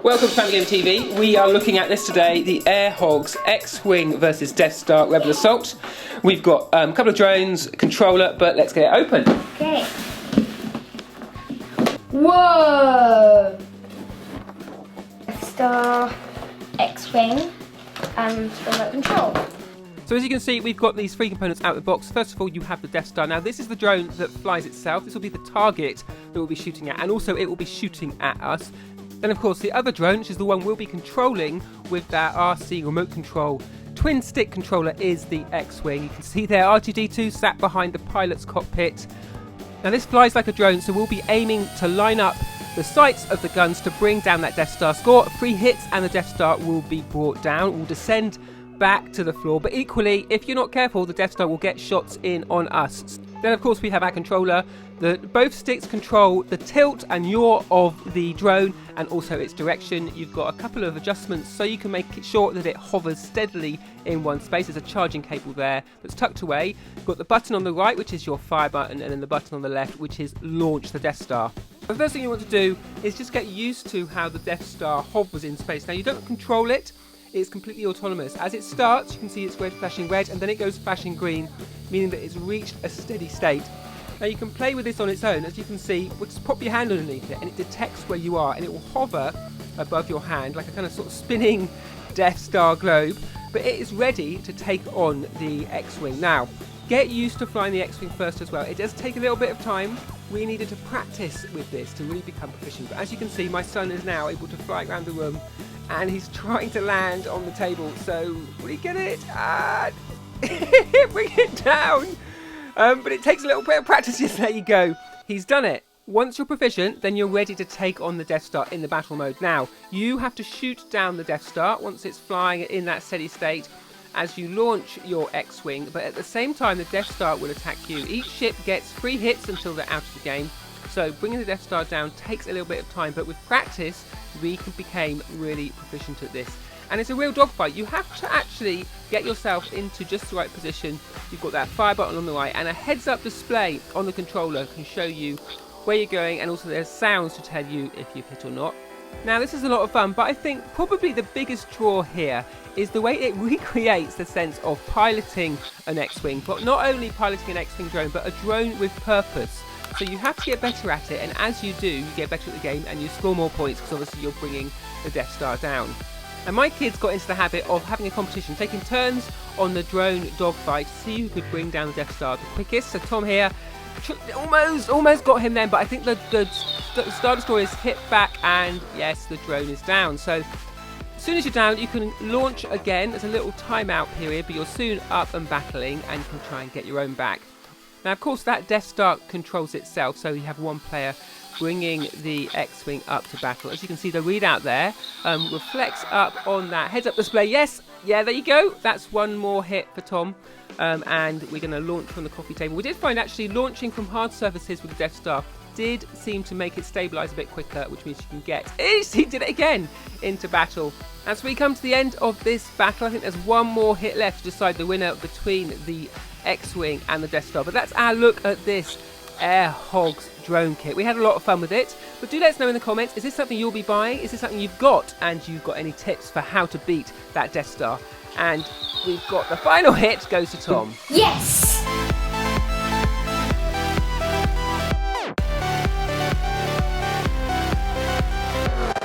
Welcome to Family Game TV. We are looking at this today, the Air Hogs X-Wing versus Death Star Rebel Assault. We've got a couple of drones, controller, but let's get it open. Okay. Whoa! Death Star, X-Wing, and remote control. So as you can see, we've got these three components out of the box. First of all, you have the Death Star. Now, this is the drone that flies itself. This will be the target that we'll be shooting at, and also it will be shooting at us. Then, of course, the other drone, which is the one we'll be controlling with that RC remote control twin stick controller, is the X-Wing. You can see there R2-D2 sat behind the pilot's cockpit. Now, this flies like a drone, so we'll be aiming to line up the sights of the guns to bring down that Death Star. Score 3 hits and the Death Star will be brought down, will descend back to the floor. But equally, if you're not careful, the Death Star will get shots in on us. Then, of course, we have our controller. Both sticks control the tilt and yaw of the drone and also its direction. You've got a couple of adjustments so you can make sure that it hovers steadily in one space. There's a charging cable there that's tucked away. You've got the button on the right, which is your fire button, and then the button on the left, which is launch the Death Star. The first thing you want to do is just get used to how the Death Star hovers in space. Now, you don't control it. It's completely autonomous. As it starts, you can see it's flashing red, and then it goes flashing green, meaning that it's reached a steady state. Now, you can play with this on its own. As you can see, just pop your hand underneath it and it detects where you are, and it will hover above your hand like a kind of sort of spinning Death Star globe, but it is ready to take on the X-Wing. Now, get used to flying the X-Wing first as well. It does take a little bit of time. We needed to practice with this to really become proficient, but as you can see, my son is now able to fly around the room and he's trying to land on the table. So, will he get it? Bring it down! But it takes a little bit of practice. Yes, there you go. He's done it. Once you're proficient, then you're ready to take on the Death Star in the battle mode. Now, you have to shoot down the Death Star once it's flying in that steady state as you launch your X-Wing, but at the same time, the Death Star will attack you. Each ship gets 3 hits until they're out of the game. So bringing the Death Star down takes a little bit of time, but with practice, we became really proficient at this. And it's a real dogfight. You have to actually get yourself into just the right position. You've got that fire button on the right, and a heads-up display on the controller can show you where you're going, and also there's sounds to tell you if you've hit or not. Now, this is a lot of fun, but I think probably the biggest draw here is the way it recreates the sense of piloting an X-Wing, but not only piloting an X-Wing drone, but a drone with purpose. So you have to get better at it, and as you do, you get better at the game and you score more points because obviously you're bringing the Death Star down. And my kids got into the habit of having a competition, taking turns on the drone dogfight to see who could bring down the Death Star the quickest. So Tom here almost got him then, but I think the Star Destroyer is hit back, and yes, the drone is down. So as soon as you're down, you can launch again. There's a little timeout period, but you're soon up and battling and can try and get your own back. Now, of course, that Death Star controls itself, so you have one player bringing the X-Wing up to battle. As you can see, the readout there reflects up on that heads-up display. Yes, yeah, there you go. That's one more hit for Tom. And we're going to launch from the coffee table. We did find actually launching from hard surfaces with the Death Star did seem to make it stabilise a bit quicker, which means you can get, he did it again, into battle. As we come to the end of this battle, I think there's one more hit left to decide the winner between the X-Wing and the Death Star. But that's our look at this Air Hogs drone kit. We had a lot of fun with it, but do let us know in the comments, is this something you'll be buying? Is this something you've got and you've got any tips for how to beat that Death Star? And we've got the final hit goes to Tom. Yes!